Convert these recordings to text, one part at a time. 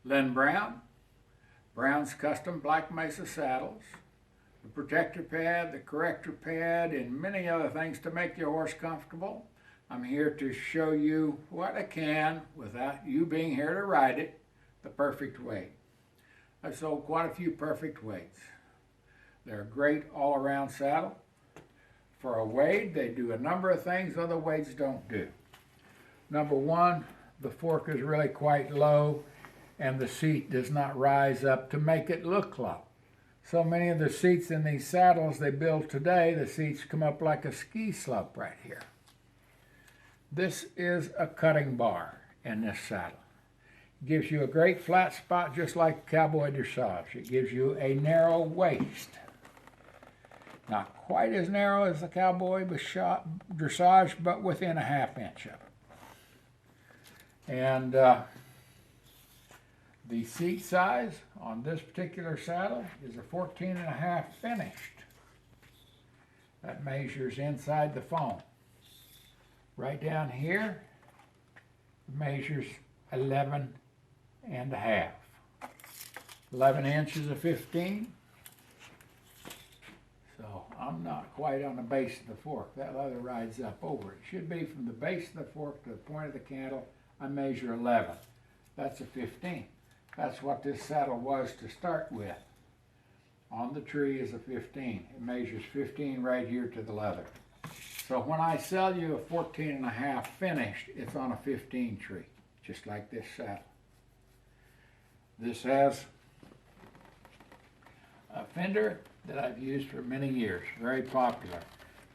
Lynn Brown, Brown's Custom Black Mesa Saddles, the protector pad, the corrector pad, and many other things to make your horse comfortable. I'm here to show you what I can, without you being here to ride it, the perfect weight. I've sold quite a few perfect weights. They're a great all-around saddle. For a wade, they do a number of things other weights don't do. Number one, the fork is really quite low and the seat does not rise up to make it look low. So many of the seats in these saddles they build today, the seats come up like a ski slope right here. This is a cutting bar in this saddle. It gives you a great flat spot just like cowboy dressage. It gives you a narrow waist. Not quite as narrow as the cowboy dressage, but within a ½ inch of it. And the seat size on this particular saddle is a 14.5 finished. That measures inside the foam. Right down here, it measures 11.5. 11 inches of 15. So I'm not quite on the base of the fork. That leather rides up over it. It should be from the base of the fork to the point of the cantle. I measure 11. That's a 15. That's what this saddle was to start with. On the tree is a 15. It measures 15 right here to the leather. So when I sell you a 14.5 finished, it's on a 15 tree, just like this saddle. This has a Fender that I've used for many years, very popular.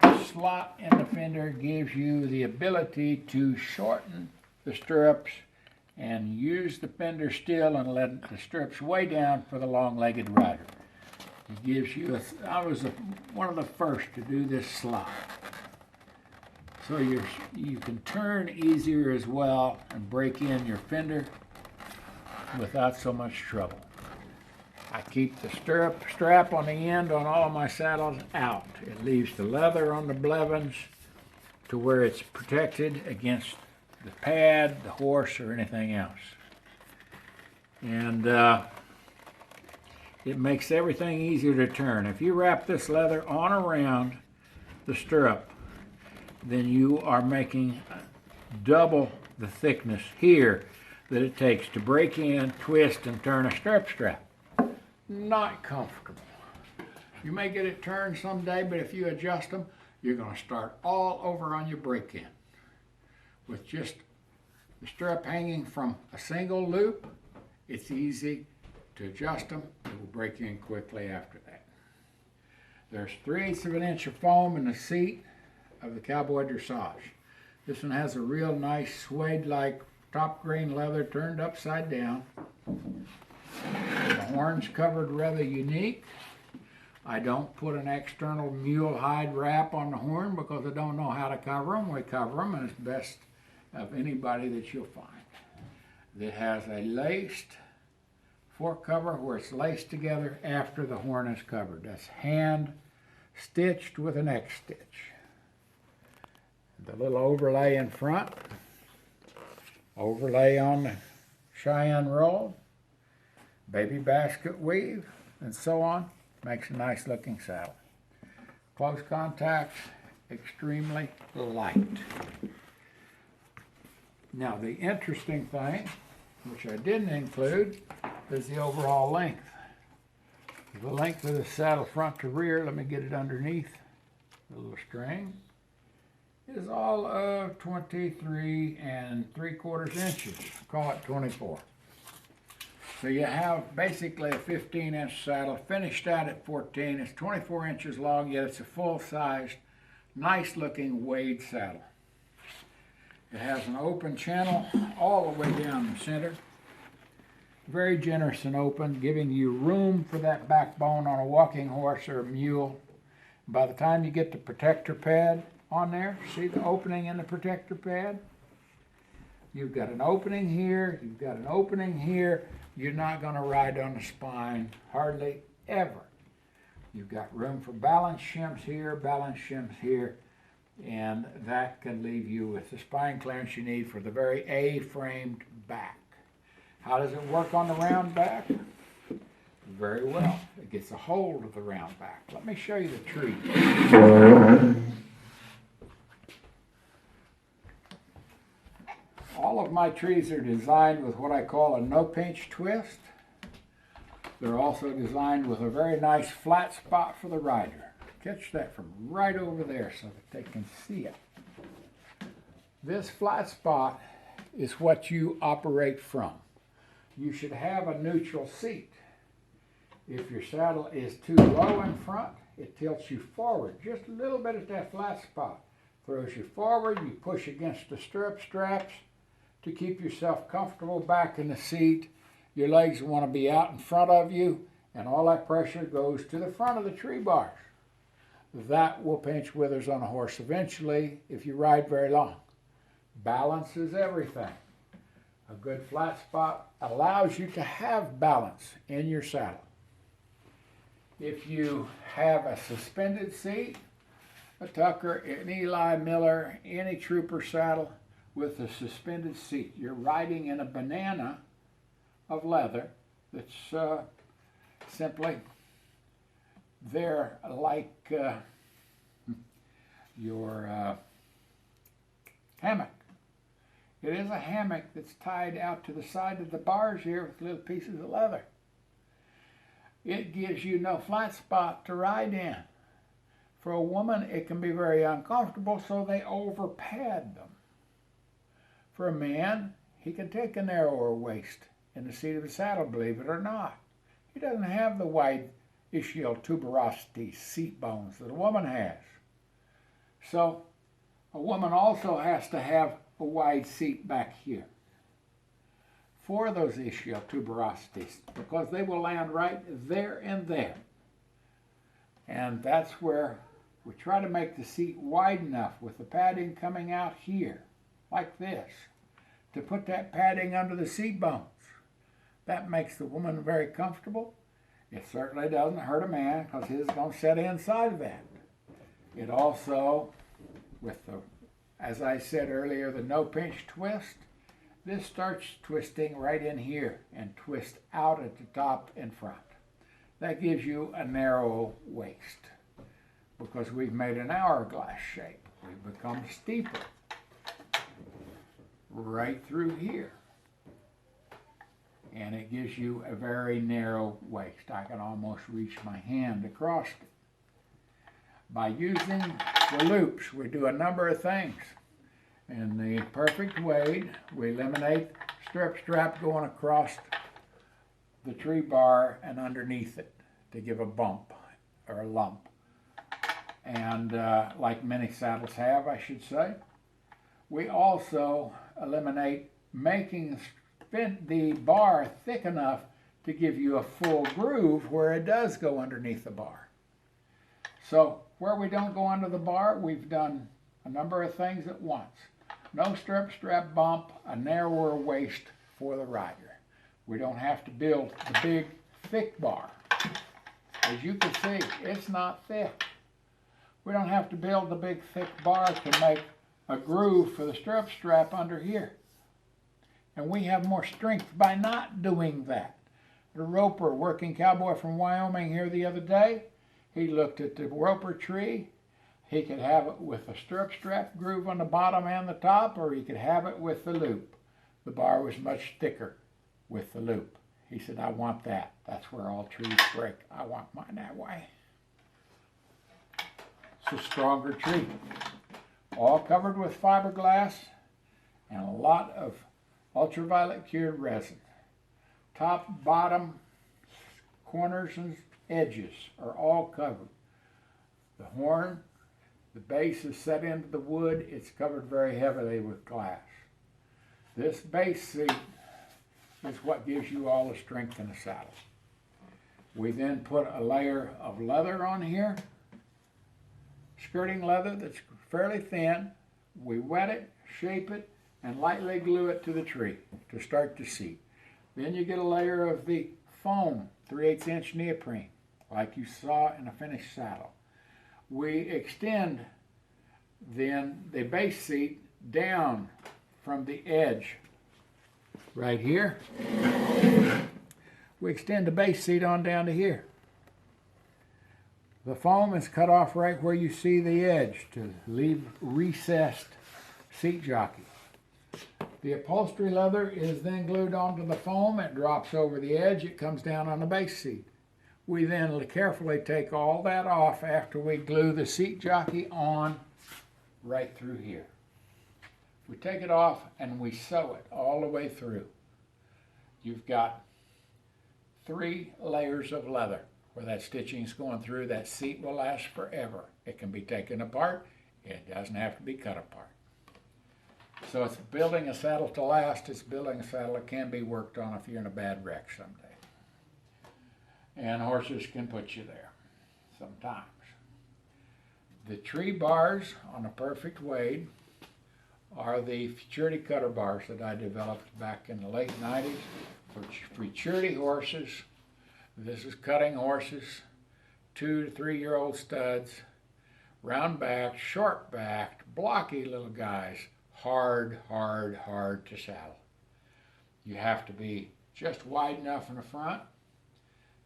The slot in the Fender gives you the ability to shorten the stirrups and use the Fender still and let the stirrups way down for the long-legged rider. It gives you, I was one of the first to do this slot. So you can turn easier as well and break in your Fender without so much trouble. I keep the strap on the end on all of my saddles out. It leaves the leather on the blevins to where it's protected against the pad, the horse, or anything else. And it makes everything easier to turn. If you wrap this leather on around the stirrup, then you are making double the thickness here that it takes to break in, twist, and turn a stirrup strap. Not comfortable. You may get it turned someday, but if you adjust them, you're going to start all over on your break-in. With just the stirrup hanging from a single loop, it's easy to adjust them. It will break in quickly after that. There's 3/8 of an inch of foam in the seat of the cowboy dressage. This one has a real nice suede-like top grain leather turned upside down. The horn's covered rather unique. I don't put an external mule hide wrap on the horn because I don't know how to cover them. We cover them, and it's best of anybody that you'll find. It has a laced fork cover where it's laced together after the horn is covered. That's hand stitched with an X stitch. The little overlay in front, overlay on the Cheyenne roll, baby basket weave, and so on, makes a nice looking saddle. Close contacts, extremely light. Now the interesting thing, which I didn't include, is the overall length. The length of the saddle front to rear, let me get it underneath the little string, is all of 23 3/4 inches, call it 24. So you have basically a 15-inch saddle, finished out at 14. It's 24 inches long, yet it's a full-sized, nice-looking wade saddle. It has an open channel all the way down the center. Very generous and open, giving you room for that backbone on a walking horse or a mule. By the time you get the protector pad on there, see the opening in the protector pad? You've got an opening here, you've got an opening here. You're not going to ride on the spine hardly ever. You've got room for balance shims here, and that can leave you with the spine clearance you need for the very A-framed back. How does it work on the round back? Very well. It gets a hold of the round back. Let me show you the tree. All of my trees are designed with what I call a no-pinch twist. They're also designed with a very nice flat spot for the rider. Catch that from right over there so that they can see it. This flat spot is what you operate from. You should have a neutral seat. If your saddle is too low in front, it tilts you forward just a little bit at that flat spot. Throws you forward, you push against the stirrup straps to keep yourself comfortable back in the seat. Your legs want to be out in front of you, and all that pressure goes to the front of the tree bars. That will pinch withers on a horse eventually if you ride very long. Balance is everything. A good flat spot allows you to have balance in your saddle. If you have a suspended seat, a Tucker, an Eli Miller, any Trooper saddle with a suspended seat, you're riding in a banana of leather that's simply there like your hammock. It is a hammock that's tied out to the side of the bars here with little pieces of leather. It gives you no flat spot to ride in. For a woman, it can be very uncomfortable, so they overpad them. For a man, he can take a narrower waist in the seat of the saddle, believe it or not. He doesn't have the wide ischial tuberosity seat bones that a woman has. So a woman also has to have a wide seat back here for those ischial tuberosities, because they will land right there and there. And that's where we try to make the seat wide enough with the padding coming out here, like this, to put that padding under the seat bones. That makes the woman very comfortable. It certainly doesn't hurt a man, because his is going to set inside of that. It also, with the, as I said earlier, the no-pinch twist, this starts twisting right in here and twists out at the top and front. That gives you a narrow waist, because we've made an hourglass shape. We've become steeper right through here. And it gives you a very narrow waist. I can almost reach my hand across it. By using the loops, we do a number of things. In the perfect wade, we eliminate stirrup strap going across the tree bar and underneath it to give a bump or a lump. And like many saddles have, I should say. We also eliminate making the bar thick enough to give you a full groove where it does go underneath the bar. So where we don't go under the bar, we've done a number of things at once. No stirrup strap bump, a narrower waist for the rider. We don't have to build the big, thick bar. As you can see, it's not thick. We don't have to build the big, thick bar to make a groove for the stirrup strap under here. And we have more strength by not doing that. The roper, working cowboy from Wyoming here the other day, he looked at the roper tree. He could have it with a stirrup strap groove on the bottom and the top, or he could have it with the loop. The bar was much thicker with the loop. He said, I want that. That's where all trees break. I want mine that way. It's a stronger tree. All covered with fiberglass and a lot of ultraviolet cured resin. Top, bottom, corners, and edges are all covered. The horn, the base is set into the wood. It's covered very heavily with glass. This base seat is what gives you all the strength in the saddle. We then put a layer of leather on here, skirting leather that's fairly thin. We wet it, shape it, and lightly glue it to the tree to start the seat. Then you get a layer of the foam, 3/8 inch neoprene, like you saw in a finished saddle. We extend then the base seat down from the edge right here. We extend the base seat on down to here. The foam is cut off right where you see the edge to leave recessed seat jockey. The upholstery leather is then glued onto the foam. It drops over the edge. It comes down on the base seat. We then carefully take all that off after we glue the seat jockey on right through here. We take it off and we sew it all the way through. You've got 3 layers of leather where that stitching is going through. That seat will last forever. It can be taken apart. It doesn't have to be cut apart. So it's building a saddle to last. It's building a saddle that can be worked on if you're in a bad wreck someday. And horses can put you there sometimes. The tree bars on a perfect wade are the futurity cutter bars that I developed back in the late 90s for futurity horses. This is cutting horses, 2 to 3 year old studs, round backed, short backed, blocky little guys, hard to saddle. You have to be just wide enough in the front.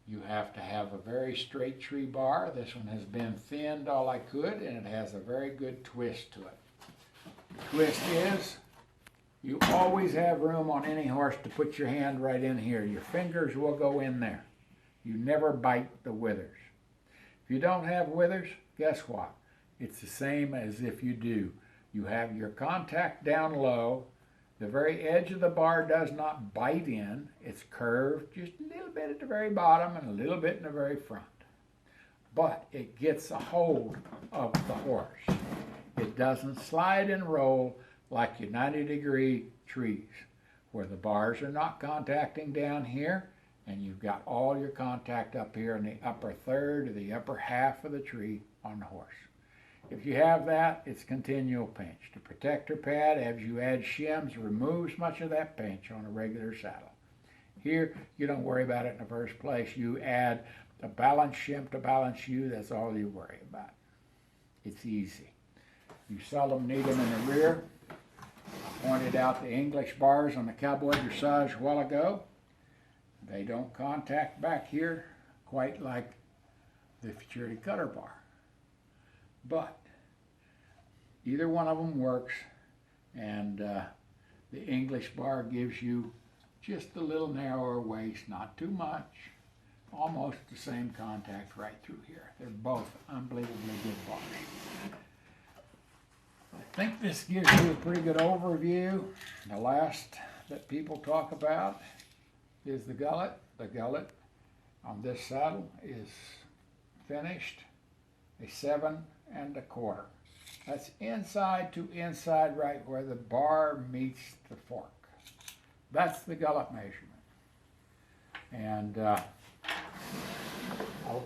You have to have a very straight tree bar. This one has been thinned all I could, and it has a very good twist to it. The twist is you always have room on any horse to put your hand right in here. Your fingers will go in there. You never bite the withers. If you don't have withers, guess what? It's the same as if you do. You have your contact down low. The very edge of the bar does not bite in. It's curved just a little bit at the very bottom and a little bit in the very front. But it gets a hold of the horse. It doesn't slide and roll like your 90-degree trees, where the bars are not contacting down here, and you've got all your contact up here in the upper third or the upper half of the tree on the horse. If you have that, it's continual pinch. The protector pad, as you add shims, removes much of that pinch on a regular saddle. Here, you don't worry about it in the first place. You add a balance shim to balance you, that's all you worry about. It's easy. You seldom need them in the rear. I pointed out the English bars on the cowboy dressage a while ago. They don't contact back here quite like the futurity cutter bar. But either one of them works, and the English bar gives you just a little narrower waist, not too much, almost the same contact right through here. They're both unbelievably good bars. I think this gives you a pretty good overview. The last that people talk about is the gullet. The gullet on this saddle is finished a 7 1/4. That's inside to inside, right where the bar meets the fork. That's the gullet measurement. And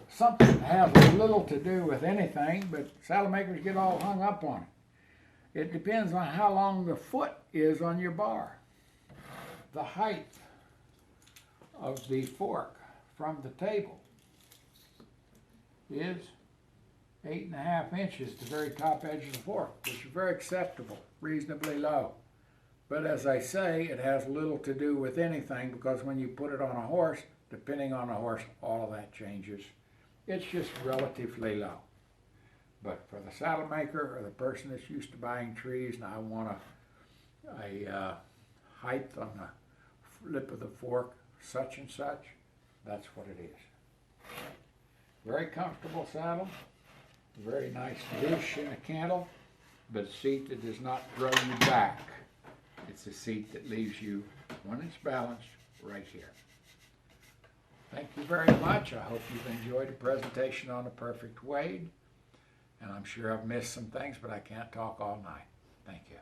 something has a little to do with anything, but saddle makers get all hung up on it. It depends on how long the foot is on your bar. The height of the fork from the table is 8.5 inches, the very top edge of the fork, which is very acceptable, reasonably low. But as I say, it has little to do with anything, because when you put it on a horse, depending on the horse, all of that changes. It's just relatively low. But for the saddle maker or the person that's used to buying trees, and I want a height on the lip of the fork, such and such, that's what it is. Very comfortable saddle. Very nice dish in a cantle, but a seat that does not throw you back. It's a seat that leaves you, when it's balanced, right here. Thank you very much. I hope you've enjoyed the presentation on the perfect wade. And I'm sure I've missed some things, but I can't talk all night. Thank you.